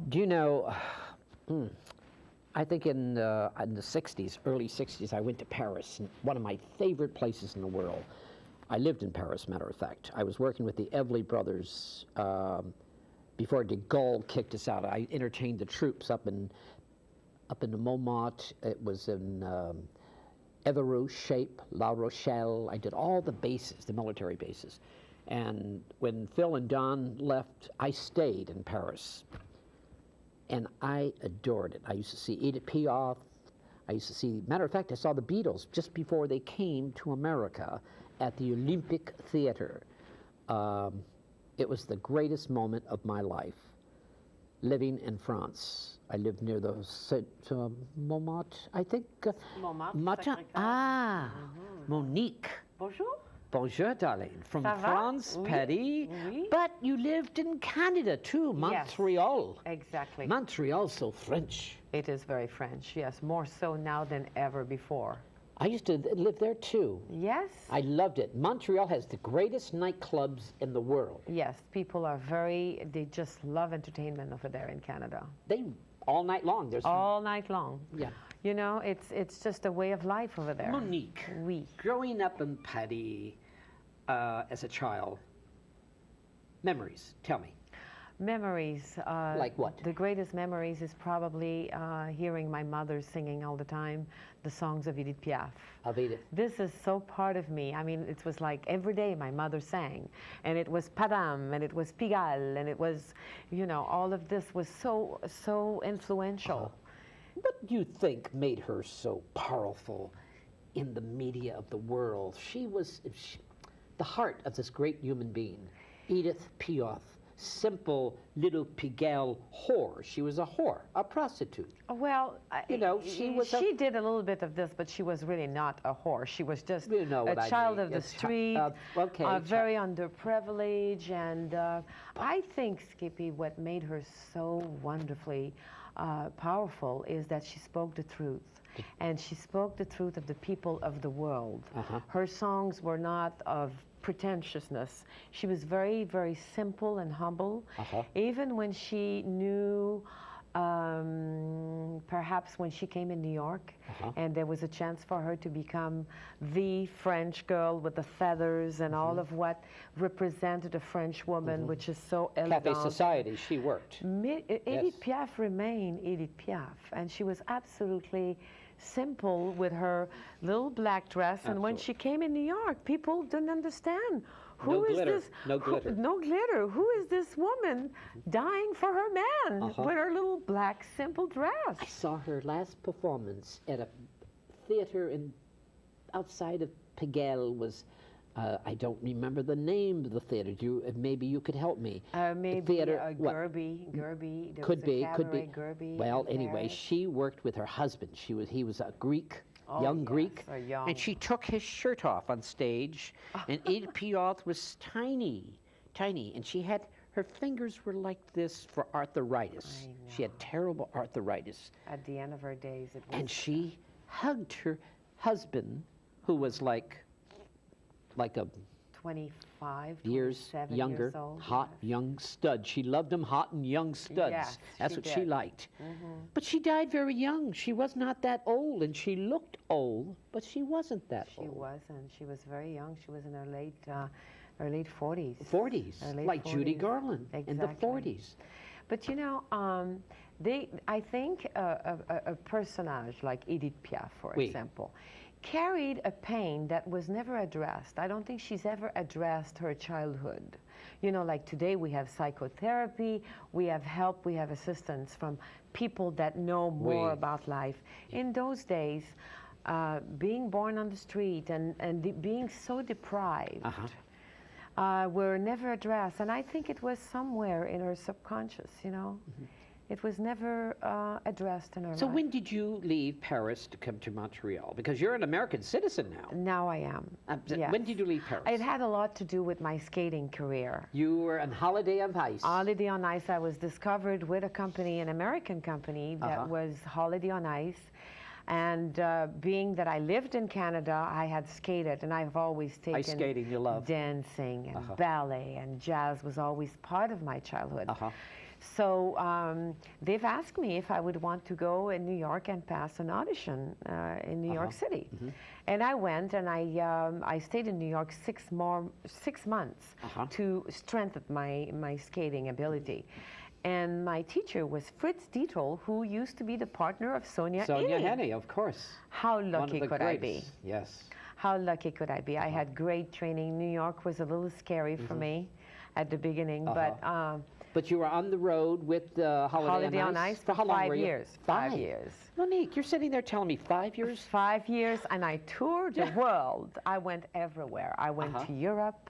Do you know, I think in the 60s, early 60s, I went to Paris, one of my favorite places in the world. I lived in Paris, matter of fact. I was working with the Evely brothers before de Gaulle kicked us out. I entertained the troops up in the Montmartre. It was in Evreux, Shape, La Rochelle. I did all the bases, the military bases. And when Phil and Don left, I stayed in Paris. And I adored it. I used to see Edith Piaf. I used to see, matter of fact, I saw the Beatles just before they came to America at the Olympic Theater. It was the greatest moment of my life, living in France. I lived near the Montmartre, I think. Montmartre. Monique. Bonjour. Bonjour, darling. From France, Oui. Paris. Oui. But you lived in Canada too, Montreal. Yes, exactly. Montreal's so French. It is very French, yes, more so now than ever before. I used to live there too. Yes. I loved it. Montreal has the greatest nightclubs in the world. Yes, people are they just love entertainment over there in Canada. They, all night long. There's all night long. Yeah. You know, it's just a way of life over there. Monique, Oui. growing up in Paris as a child, memories, tell me. Memories. Like what? The greatest memories is probably hearing my mother singing all the time the songs of Edith Piaf. Of Edith. This is so part of me. I mean, it was like every day my mother sang. And it was Padam, and it was Pigalle, and it was, you know, all of this was so influential. What do you think made her so powerful in the media of the world? She was the heart of this great human being, Edith Piaf. Simple little Pigalle whore. She was a whore, a prostitute. Well, you know, she did a little bit of this, but she was really not a whore. She was just you know a child of the street, very underprivileged, and I think, Skippy, what made her so wonderfully powerful is that she spoke the truth. And she spoke the truth of the people of the world. Her songs were not of pretentiousness. She was very, very simple and humble. Even when she knew, perhaps when she came in New York, and there was a chance for her to become the French girl with the feathers and all of what represented a French woman, which is so elegant. Cafe society, she worked. Edith Piaf remained Edith Piaf, and she was absolutely simple with her little black dress. And when she came in New York, people didn't understand. Who is this? No glitter. No glitter. Who is this woman dying for her man with her little black simple dress? I saw her last performance at a theater outside of Pigalle. Was I don't remember the name of the theater. Maybe you could help me. Maybe theater, Gerby. There could was a be. Gerby Well, anyway, she worked with her husband. He was a Greek. Young Greek, and she took his shirt off on stage, and Edith Piaf was tiny, and she had, her fingers were like this for arthritis. She had terrible arthritis. At the end of her days, it was. And she hugged her husband, who was like a 25 years younger, years old, hot young stud. She loved him hot and young studs. Yes, that's what she liked. Mm-hmm. But she died very young. She was not that old, and she looked old, but she wasn't that old. She wasn't. She was very young. She was in her late 40s. 40s, like 40s. Judy Garland in the 40s. But you know, I think a personage like Edith Piaf, for example, carried a pain that was never addressed. I don't think she's ever addressed her childhood. You know, like today we have psychotherapy, we have help, we have assistance from people that know more about life. In those days, being born on the street and being so deprived were never addressed. And I think it was somewhere in her subconscious, you know. It was never addressed in her life. So when did you leave Paris to come to Montreal? Because you're an American citizen now. Now I am. Yes. When did you leave Paris? It had a lot to do with my skating career. You were on Holiday on Ice. Holiday on Ice. I was discovered with a company, an American company, that was Holiday on Ice. And being that I lived in Canada, I had skated, and I've always taken ice skating, you love. Dancing and ballet, and jazz was always part of my childhood. So they've asked me if I would want to go in New York and pass an audition in New York City. And I went, and I stayed in New York 6 months to strengthen my skating ability. And my teacher was Fritz Dietl, who used to be the partner of Sonia Henne, of course. How lucky could I be? Yes. How lucky could I be? I had great training. New York was a little scary for me at the beginning, but you were on the road with Holiday on Ice for how long 5 were you? years. 5 years. Monique, you're sitting there telling me 5 years? 5 years, and I toured the world. I went everywhere. I went to Europe.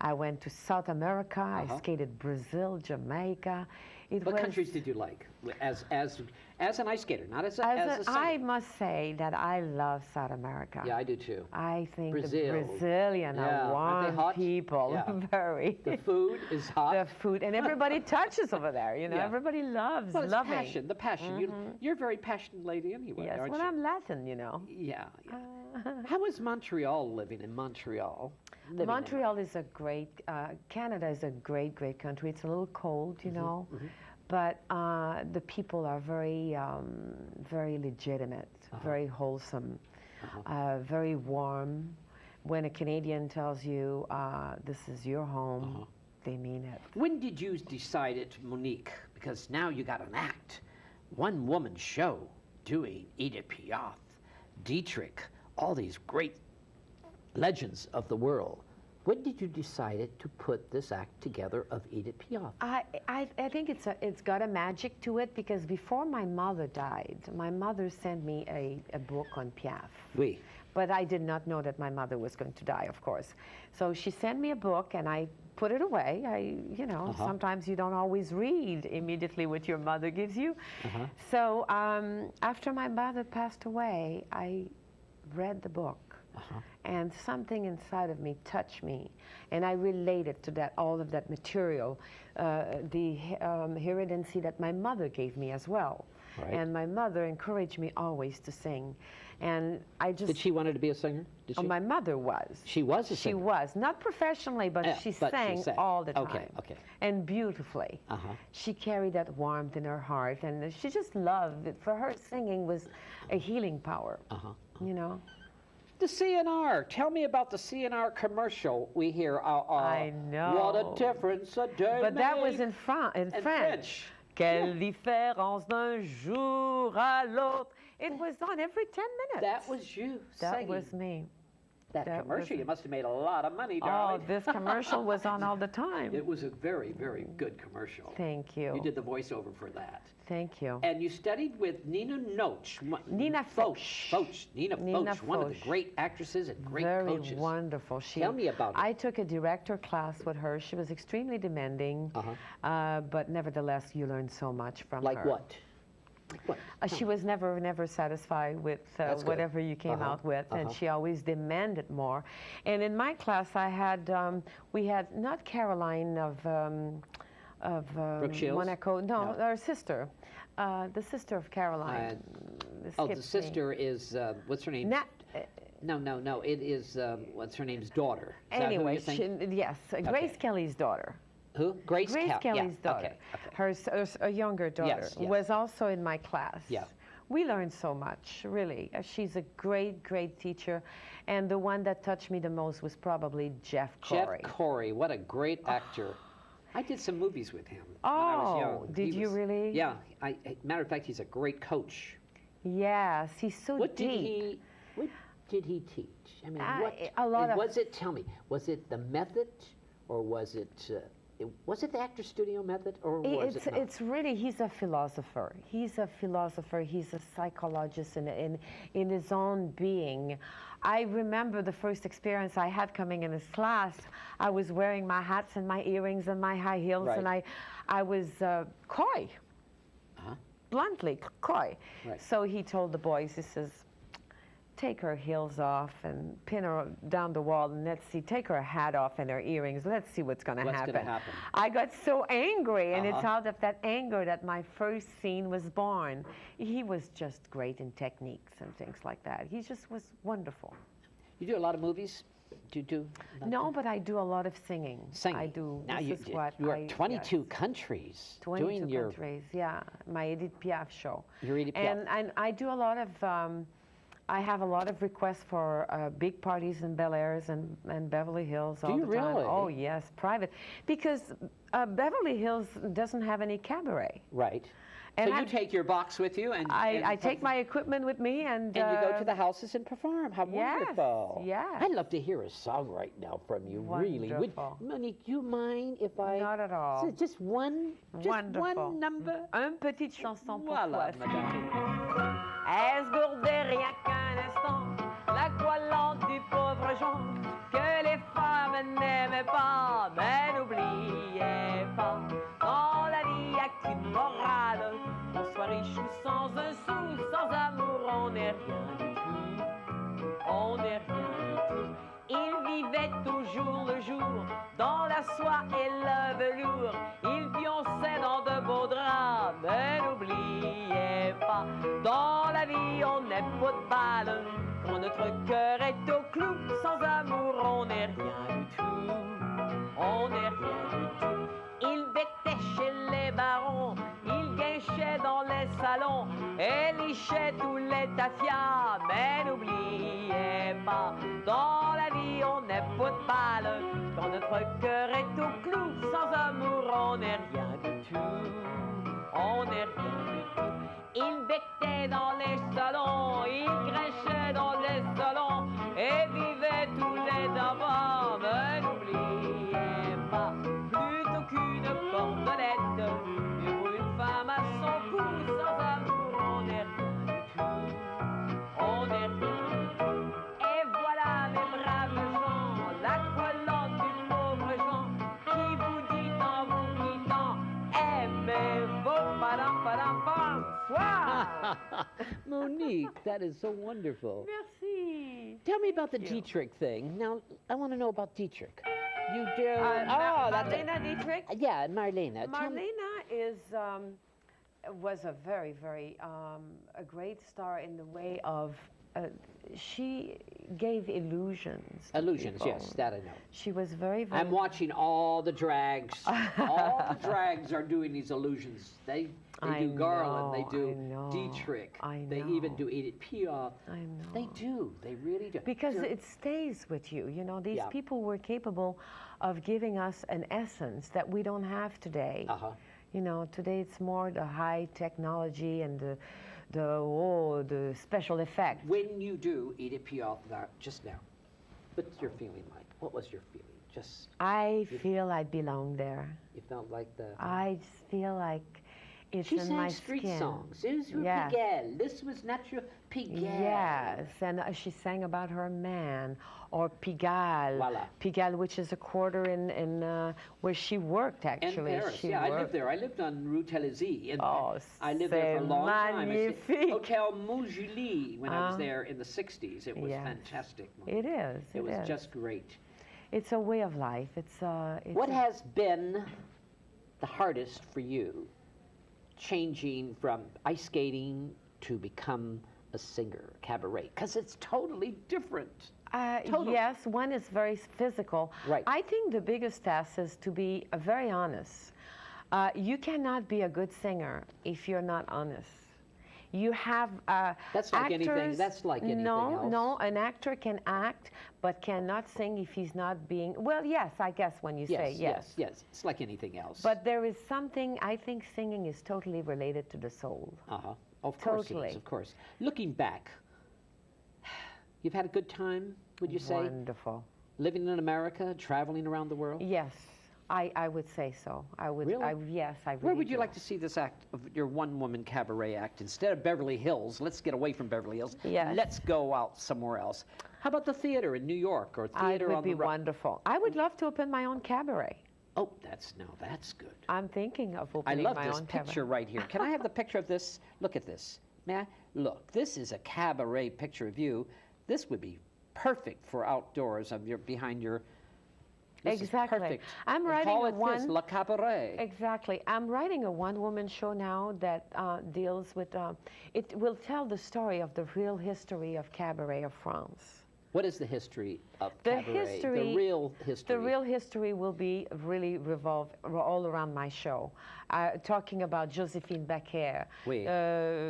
I went to South America. I skated Brazil, Jamaica. What countries did you like as an ice skater, not as a singer? I must say that I love South America. Yeah, I do too. I think Brazil. the Brazilian are warm people. Yeah. Very. The food is hot. The food, and everybody touches over there. You know, everybody loves, well, it's loving. passion, the passion. You're a very passionate lady anyway, Yes, aren't well, you? I'm Latin, you know. Yeah. How is Montreal living in Montreal? Montreal is a great, Canada is a great, great country. It's a little cold, you know, but the people are very, very legitimate, very wholesome, very warm. When a Canadian tells you this is your home, they mean it. When did you decide it, Monique? Because now you got an act, one-woman show, doing Edith Piaf, Dietrich, all these great legends of the world. When did you decide to put this act together of Edith Piaf? I think it's got a magic to it, because before my mother died, my mother sent me a book on Piaf. Oui. But I did not know that my mother was going to die, of course. So she sent me a book, and I put it away. You know, sometimes you don't always read immediately what your mother gives you. So after my mother passed away, I read the book. And something inside of me touched me, and I related to that, all of that material, the heridancy that my mother gave me as well. Right. And my mother encouraged me always to sing, and I just... Did she want to be a singer? Did she? Oh, my mother was. She was a singer? She was, not professionally, but she sang all the time. Okay. And beautifully. She carried that warmth in her heart, and she just loved it. For her, singing was a healing power, you know? The CNR. Tell me about the CNR commercial we hear. I know. What a difference a day But that was makes. in French. Quelle différence d'un jour à l'autre. It was on every 10 minutes. That was you That singing. was me. That commercial, you must have made a lot of money, darling. Oh, this commercial was on all the time. It was a very, very good commercial. Thank you. You did the voiceover for that. Thank you. And you studied with Nina Noach. Nina Foch. Nina Foch, one of the great actresses and great coaches. Very wonderful. Tell me about it. I took a director class with her. She was extremely demanding, but nevertheless, you learn so much from her. Like what? She was never satisfied with whatever you came out with, and she always demanded more. And in my class, I had we had not Caroline of Monaco. No, our sister, the sister of Caroline. The sister is what's her name? No. It is what's her name's daughter. Is anyway, yes, Grace Kelly's daughter. Who? Grace Kelly's daughter. Her younger daughter was also in my class. Yeah. We learned so much, really. She's a great, great teacher. And the one that touched me the most was probably Jeff Corey. Jeff Corey, what a great actor. I did some movies with him when I was young. Did you really? Yeah. Matter of fact, he's a great coach. Yes, he's so deep. What did he teach? I mean, tell me, was it the method, or was it the actor studio method, or was it not? It's really, he's a philosopher. He's a psychologist in his own being. I remember the first experience I had coming in his class. I was wearing my hats and my earrings and my high heels, and I was coy, bluntly coy. Right. So he told the boys, he says, take her heels off and pin her down the wall, and let's see, take her hat off and her earrings. Let's see what's going to happen. I got so angry, and it's out of that anger that my first scene was born. He was just great in techniques and things like that. He just was wonderful. You do a lot of movies? Do you do? No, but I do a lot of singing. Singing. I do. Now This is what you are I- 22 yes. countries 22 doing your countries, yeah. My Edith Piaf show. Your Edith Piaf. And I do a lot of, I have a lot of requests for big parties in Bel Airs and Beverly Hills all you the time. really? Oh, yes, private. Because Beverly Hills doesn't have any cabaret. right. And So you I'm- take your box with you, and I take my equipment with me and... And you go to the houses and perform. How yes, wonderful. yes. I'd love to hear a song right now from you, really. Wonderful. Monique, you mind if I... Not at all. So just one Wonderful. number? Une petite chanson pour Voilà, toi. madame. Est-ce gourdé rien qu'un instant la voilante du pauvre Jean que les femmes n'aimaient pas, mais n'oubliez pas, dans la vie y a qu'une morale, qu'on soit riche ou sans un sou, sans amour on n'est rien du tout, on n'est rien du tout. Il vivait toujours le jour dans la soie et le velours. Il pionçait dans de beaux draps, mais n'oubliez pas, dans la vie on n'est pas de balle. Quand notre cœur est au clou, sans amour on n'est rien du tout. On n'est rien du tout. Il bêtait chez les barons, il guinchait dans les salons et lichait tous les tafias. Mais n'oubliez pas, dans la vie on n'est pas de balle. Quand notre cœur est au clou, sans amour on n'est rien du tout. On n'est rien du tout. Il bectait dans les salons, il grinchait dans les salons et vivait tous les d'avant. Mais n'oubliez pas, plutôt qu'une cordelette, mieux vaut une femme à son cou. Sans amour, on n'est rien du tout. On n'est rien du tout. Et voilà, mes braves gens, la colonne du pauvre Jean qui vous dit en vous quittant, aimez-vous, padam, padam, padam, soir. Monique, that is so wonderful. Merci. Tell me about the Thank you. Dietrich thing. Now, I want to know about Dietrich. You do... Marlena that's Dietrich. Yeah, Marlena. Tell me- Marlena is was a very, very a great star in the way of she gave illusions. to Illusions, people. yes, that I know. She was very, very. I'm watching all the drags. All the drags are doing these illusions. They I do Garland, know, they do I know, Dietrich, I they even know. do Edith Piaf. I know. They do, they really do. Because You're- it stays with you. You know, these Yeah. people were capable of giving us an essence that we don't have today. Uh-huh. You know, today it's more the high technology and the special effects. When you do Edith Piaf just now, what's your feeling like? What was your feeling? Just, I feel I belong there. You felt like the... I just feel like it's she in sang my street skin. songs. This was Yes. Pigalle. This was natural Pigalle. Yes, and she sang about her man, or Pigalle. Voilà. Pigalle, which is a quarter in where she worked In actually. Paris, She yeah, I worked. lived there. I lived on Rue Télésy. And Oh, I lived there for a long time. It's the magnifique. Hotel Montjulie when I was there in the 60s. It was Yes. fantastic. It is. It was is. just great. It's a way of life. It's What a- has been the hardest for you, changing from ice skating to become a singer, cabaret? Because it's totally different. Totally. Yes, one is very physical. Right. I think the biggest task is to be very honest. You cannot be a good singer if you're not honest. You have That's like anything- actors- that's like anything no, else. No, an actor can act but cannot sing if he's not being. Well, yes, I guess when you say yes. yes. It's like anything else. But there is something. I think singing is totally related to the soul. Uh-huh. Of course it Totally. is, of course. Looking back, you've had a good time, would you say? Wonderful. Living in America, traveling around the world? Yes, I would say so. I would. Really? Yes, I really Where would you do. like to see this act, of your one-woman cabaret act? Instead of Beverly Hills, let's get away from Beverly Hills. Yes. Let's go out somewhere else. How about the theater in New York or It theater would on be the road? wonderful. I would love to open my own cabaret. Oh, that's good. I'm thinking of I opening love my this own picture cabaret. right here. Can I have the picture of this? Look at this. May I? Look, this is a cabaret picture of you. This would be perfect for outdoors of your behind your. This Exactly. Is perfect. I'm And writing call a it this, one- La Cabaret. Exactly. I'm writing a one-woman show now that deals with. It will tell the story of the real history of cabaret of France. What is the history of The Cabaret? history, the real history. The real history will be really revolve all around my show. Talking about Joséphine Baker. Oui.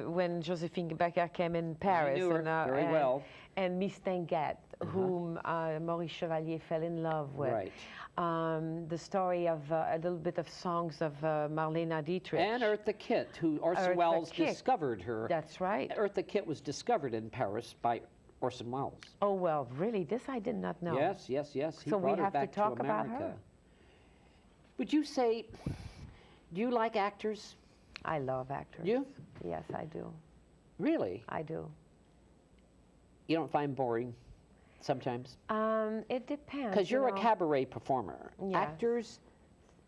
When Joséphine Baker came in Paris. knew her very well. And Miss Tinguette, whom Maurice Chevalier fell in love with. Right. The story of a little bit of songs of Marlene Dietrich. And Eartha Kitt, who Orson Eartha Welles Kitt. discovered her. That's right. Eartha Kitt was discovered in Paris by Orson Welles. Oh, well, really? This I did not know. Yes, yes, yes. He So we brought her have to back talk about America. her. Would you say, do you like actors? I love actors. You? Yes, I do. Really? I do. You don't find boring sometimes? It depends. Because you're you a know. cabaret performer. Yes. Actors,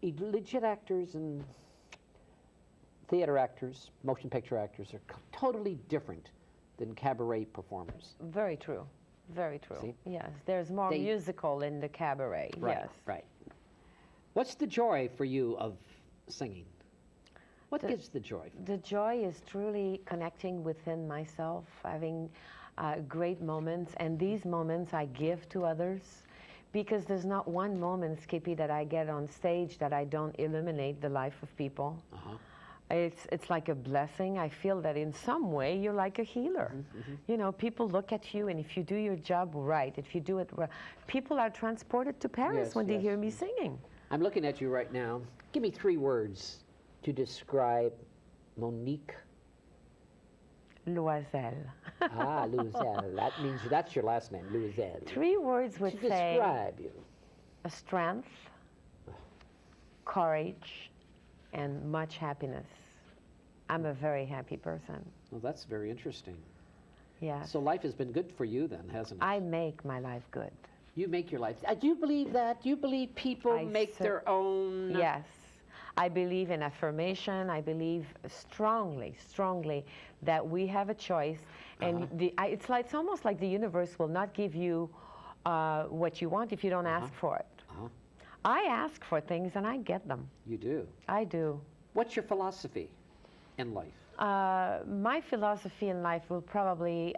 legit actors and theater actors, motion picture actors are totally different than cabaret performers. Very true. Very true. See? Yes, there's more They- musical in the cabaret. Right, Yes. right. What's the joy for you of singing? What gives the joy? The joy is truly connecting within myself, having great moments, and these moments I give to others, because there's not one moment, Skippy, that I get on stage that I don't illuminate the life of people. Uh-huh. It's like a blessing. I feel that in some way you're like a healer. You know, people look at you, and if you do your job right, if you do it right, people are transported to Paris Yes, when they yes. hear me singing. I'm looking at you right now. Give me 3 words to describe Monique. Loiselle. Loiselle. That means that's your last name, Loiselle. 3 words would To say describe you. a strength, courage, and much happiness. I'm a very happy person. Well, that's very interesting. Yes. So life has been good for you then, hasn't it? I make my life good. You make your life. Do you believe that? Do you believe people I make their own? Yes. I believe in affirmation. I believe strongly, strongly that we have a choice. And it's almost like the universe will not give you what you want if you don't ask for it. I ask for things and I get them. You do. I do. What's your philosophy in life? My philosophy in life will probably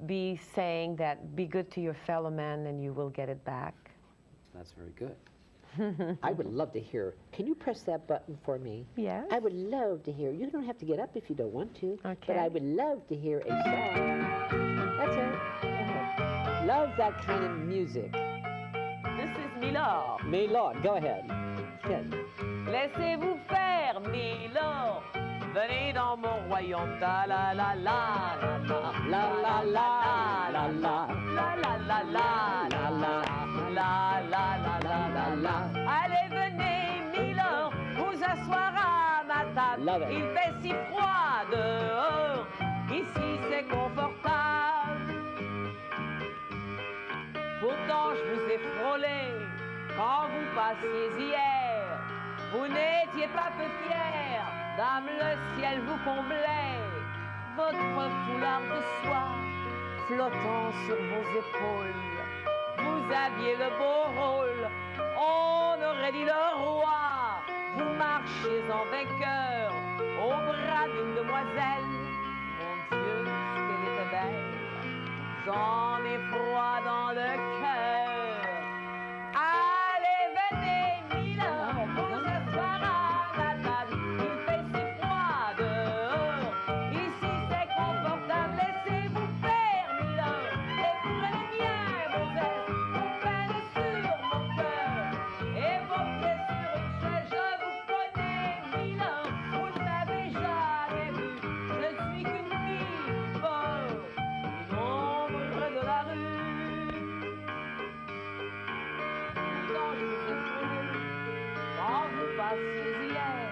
be saying that be good to your fellow man and you will get it back. That's very good. I would love to hear. Can you press that button for me? Yes. I would love to hear. You don't have to get up if you don't want to. Okay. But I would love to hear a song. That's it. Go ahead. Love that kind of music. This is Milord. Milord, go ahead. Good. Laissez-vous faire, Milord. Venez dans mon royaume. Ta la la la la la la la la la la la la la la la la la. Allez, venez, Milord, vous asseoir à ma table. Love it. Il fait si froid dehors. Ici, c'est confortable. Pourtant, je vous ai frôlé quand vous passiez hier. Vous n'étiez pas peu fière, dame, le ciel vous comblait. Votre foulard de soie flottant sur vos épaules. Vous aviez le beau rôle, on aurait dit le roi. Vous marchez en vainqueur au bras d'une demoiselle. Mon Dieu, qu'elle était belle, j'en ai froid dans le cœur. Allez, venez, Milord, vous asseoir à la table. Il fait si froid dehors. Ici, c'est confortable. Laissez-vous faire, Milord. Et prenez bien vos ailes. Vos peines sur mon cœur. Et vos pieds sur une chaise. Je vous connais, Milord. Vous ne m'avez jamais vu. Je suis qu'une fille pauvre, une ombre de la rue. Quand je vous ai frôlé, quand vous passiez hier,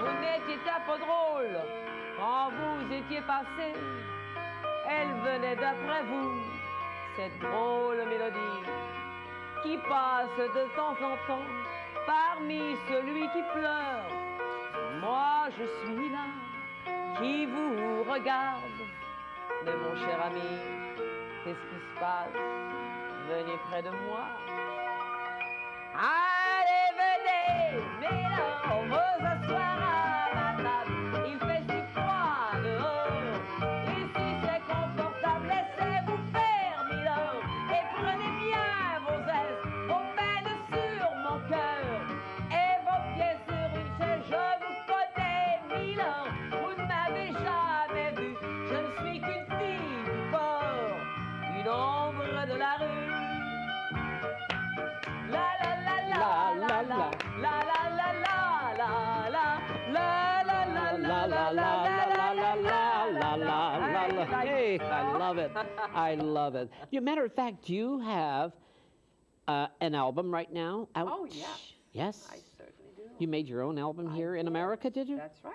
vous n'étiez pas drôle. Quand vous étiez passé, elle venait d'après vous, cette drôle mélodie qui passe de temps en temps parmi celui qui pleure. Moi, je suis là, qui vous regarde. Mais mon cher ami, qu'est-ce qui se passe? Venez près de moi. Allez, venez, Milord, vous asseoir à ma table. Il fait si froid dehors. Ici, c'est confortable. Laissez-vous faire, Milord. de la rue. La la la la la la la la la la la la la la la la la la. Hey, I love it. I love it. As a matter of fact, do you have an album right now out? Oh, yeah. Yes? I certainly do. You made your own album here in America, did you? That's right.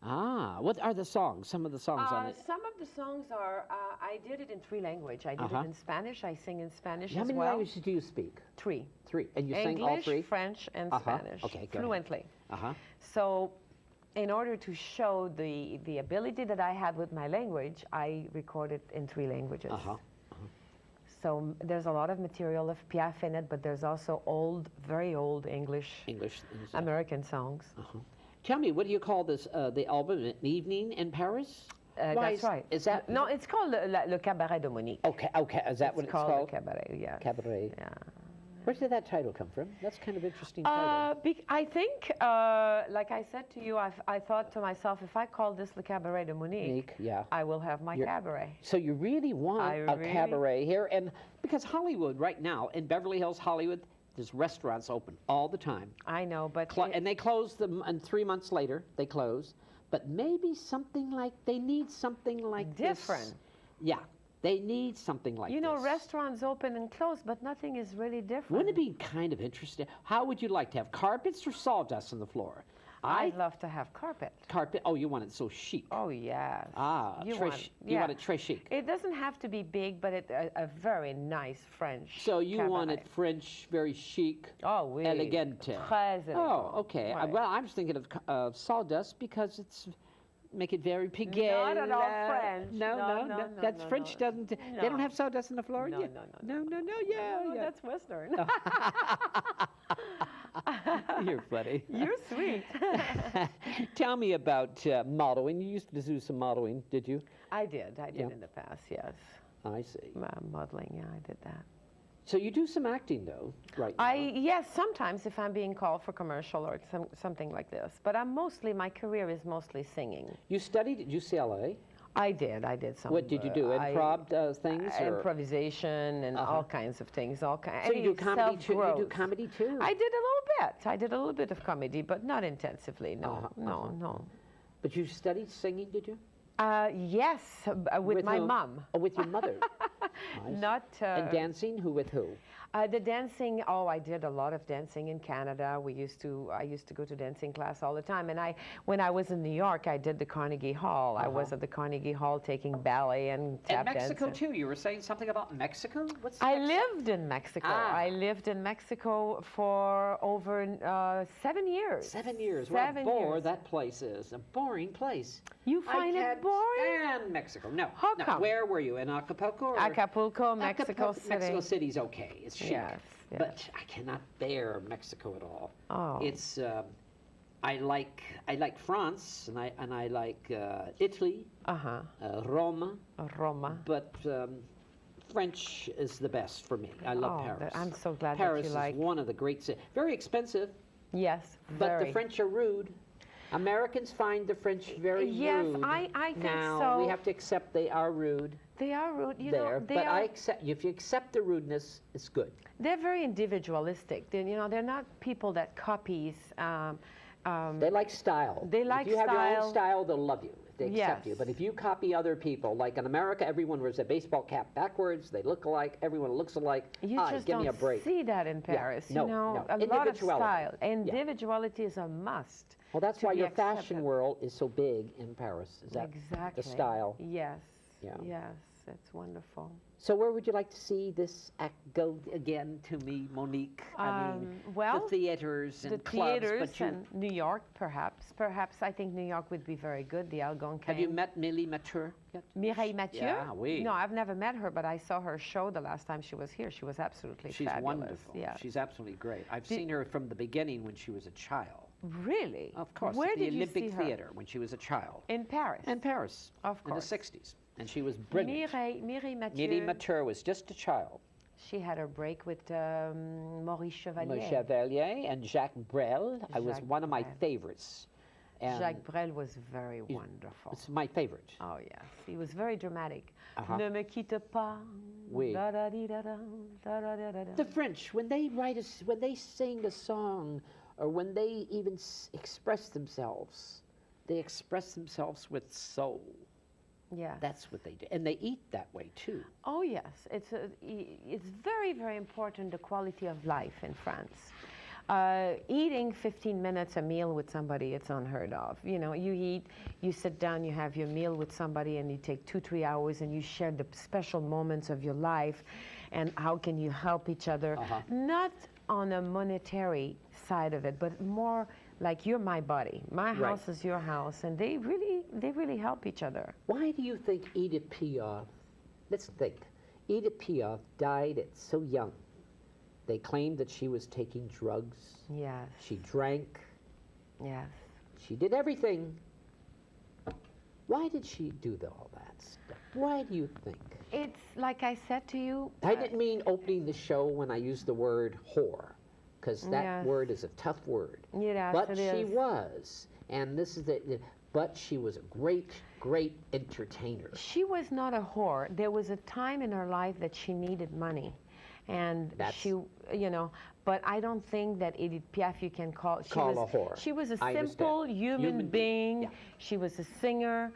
Ah, what are the songs? Some of the songs on it? Some of the songs are, I did it in 3 languages. I did it in Spanish, I sing in Spanish How as many well. languages do you speak? 3. 3. And you sing all English, 3? French, and Spanish. Okay, go ahead. fluently. Uh-huh. So in order to show the ability that I had with my language, I recorded in 3 languages. So there's a lot of material of Piaf in it, but there's also old, very old English. American songs. Tell me, what do you call this, the album, An Evening in Paris? That's right. Is that? No, it's called Le Cabaret de Monique. Okay, is that what it's called? Le Cabaret, yes. Cabaret. Yeah. Where did that title come from? That's kind of interesting title. I think, like I said to you, I thought to myself, if I call this Le Cabaret de Monique, yeah. I will have my cabaret. So you really want a cabaret here, and because Hollywood right now, in Beverly Hills, Hollywood, there's restaurants open all the time. I know, but... and they close them, and 3 months later, they close. But maybe something like, they need something like different. This. Yeah. They need something like this. You know, restaurants open and close, but nothing is really different. Wouldn't it be kind of interesting? How would you like to have carpets or sawdust on the floor? I'd love to have carpet. Carpet? Oh, you want it so chic. Oh, yes. Ah, you want it très chic. It doesn't have to be big, but a very nice French So you cabaret. want it French, very chic, oui. elegante. Très élégant. Oh, okay. Right. Well, I was thinking of sawdust because it's... Make it very piqué. Not at all French. No. That's French. Doesn't. They don't have sawdust in the floor. No. Yeah. That's Western. You're funny. You're sweet. Tell me about modeling. You used to do some modeling, did you? I did in the past. Yes. I see. Modeling. Yeah, I did that. So you do some acting, though, right now? Yes, sometimes if I'm being called for commercial or something like this. But my career is mostly singing. You studied at UCLA? I did some. What did you do? Improv things? Or? Improvisation and all kinds of things. So you do comedy too? You do comedy too? I did a little bit. I did a little bit of comedy, but not intensively. No. But you studied singing, did you? Yes, with my mom. Oh, with your mother. Not and dancing. With who? The dancing. Oh, I did a lot of dancing in Canada. I used to go to dancing class all the time. And when I was in New York, I did the Carnegie Hall. I was at the Carnegie Hall taking ballet and tap dance. And Mexico too. You were saying something about Mexico. I lived in Mexico. I lived in Mexico for over 7 years. 7 years. What a bore that place is. A boring place. You find it boring? And Mexico. No. How come? Where were you? In Acapulco? Or? Acapulco, Mexico City. Mexico City's okay. It's chic. Yes. But I cannot bear Mexico at all. Oh. It's I like France and I like Italy. Roma. But French is the best for me. I love Paris. I'm so glad Paris that you like. is one of the great cities. Very expensive. Yes. But the French are rude. Americans find the French very rude. Yes, I think now, so. We have to accept they are rude. They are rude, but I accept. If you accept the rudeness, it's good. They're very individualistic. They're not people that copies. They like style. They like style. If you have your own style, they'll love you. They accept you. But if you copy other people, like in America, everyone wears a baseball cap backwards. They look alike. Everyone looks alike. You just give me a break. See that in Paris. Yeah. A lot of style. Individuality is a must. Well, that's why your fashion world is so big in Paris. Is that exactly the style? Yes. Yeah. Yes, it's wonderful. So where would you like to see this act go again to me, Monique? I mean, the theaters and clubs. The theaters and New York, perhaps. Perhaps I think New York would be very good, the Algonquin. Have you met Millie Mathieu yet? Mireille Mathieu? Yeah, oui. No, I've never met her, but I saw her show the last time she was here. She was absolutely fabulous. She's wonderful. Yeah. She's absolutely great. I've seen her from the beginning when she was a child. Really? Of course. Where at the did Olympic you see her? Theater when she was a child. In Paris? In Paris. Of course. In the 60s. And she was brilliant. Mireille Mathieu. Millie Mathieu was just a child. She had her break with Maurice Chevalier. Maurice Chevalier and Jacques Brel. I was one of my favorites. And Jacques Brel was very wonderful. It's my favorite. Oh, yes. He was very dramatic. Ne me quitte pas. Oui. Da-da-dee-da-da, da-da-da-da-da. The French, when they when they sing a song, or when they even express themselves, they express themselves with soul. Yes. That's what they do, and they eat that way too. Oh yes, it's very, very important, the quality of life in France. Eating 15 minutes a meal with somebody, it's unheard of. You know, you eat, you sit down, you have your meal with somebody, and you take 2-3 hours, and you share the special moments of your life, and how can you help each other? Not on a monetary side of it, but more like you're my body, my house is your house, and they really help each other. Why do you think Edith Piaf? Let's think. Edith Piaf died at so young. They claimed that she was taking drugs. Yes. She drank. Yes. She did everything. Why did she do all that stuff? Why do you think? It's like I said to you. I didn't mean opening the show when I used the word whore, because that word is a tough word. Yes, but it she is. was, and this is but she was a great, great entertainer. She was not a whore. There was a time in her life that she needed money. And she, you know, but I don't think that Edith Piaf you can call a whore. She was a I simple understand. human being. Yeah. She was a singer.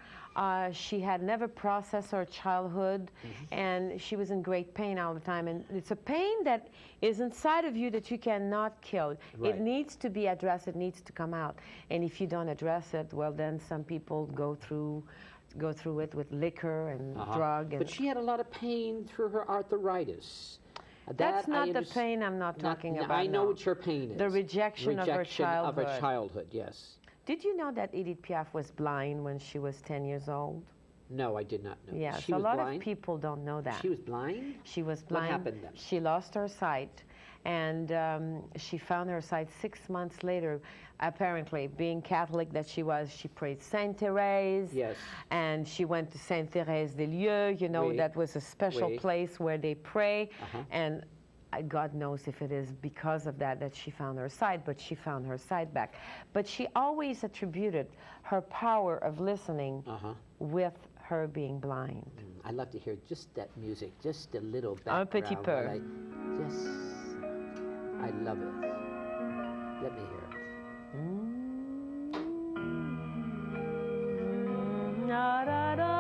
She had never processed her childhood, and she was in great pain all the time. And it's a pain that is inside of you that you cannot kill. Right. It needs to be addressed. It needs to come out. And if you don't address it, well, then some people go through it with liquor and drug. And but she had a lot of pain through her arthritis. That's not the pain I'm not talking about. I know no. what your pain is. The rejection of her childhood. Of her childhood, yes. Did you know that Edith Piaf was blind when she was 10 years old? No, I did not know. Yes, She a was lot blind? of people don't know that. She was blind? She was blind. What happened then? She lost her sight, and she found her sight 6 months later. Apparently, being Catholic that she was, she prayed Saint Therese. Yes. And she went to Saint Thérèse des Lieux. You know, Oui. that was a special Oui. place where they pray. And God knows if it is because of that she found her sight, but she found her sight back. But she always attributed her power of listening with her being blind. I'd love to hear just that music, just a little Un background. petit peu. I love it. Let me hear it. Da, da, da.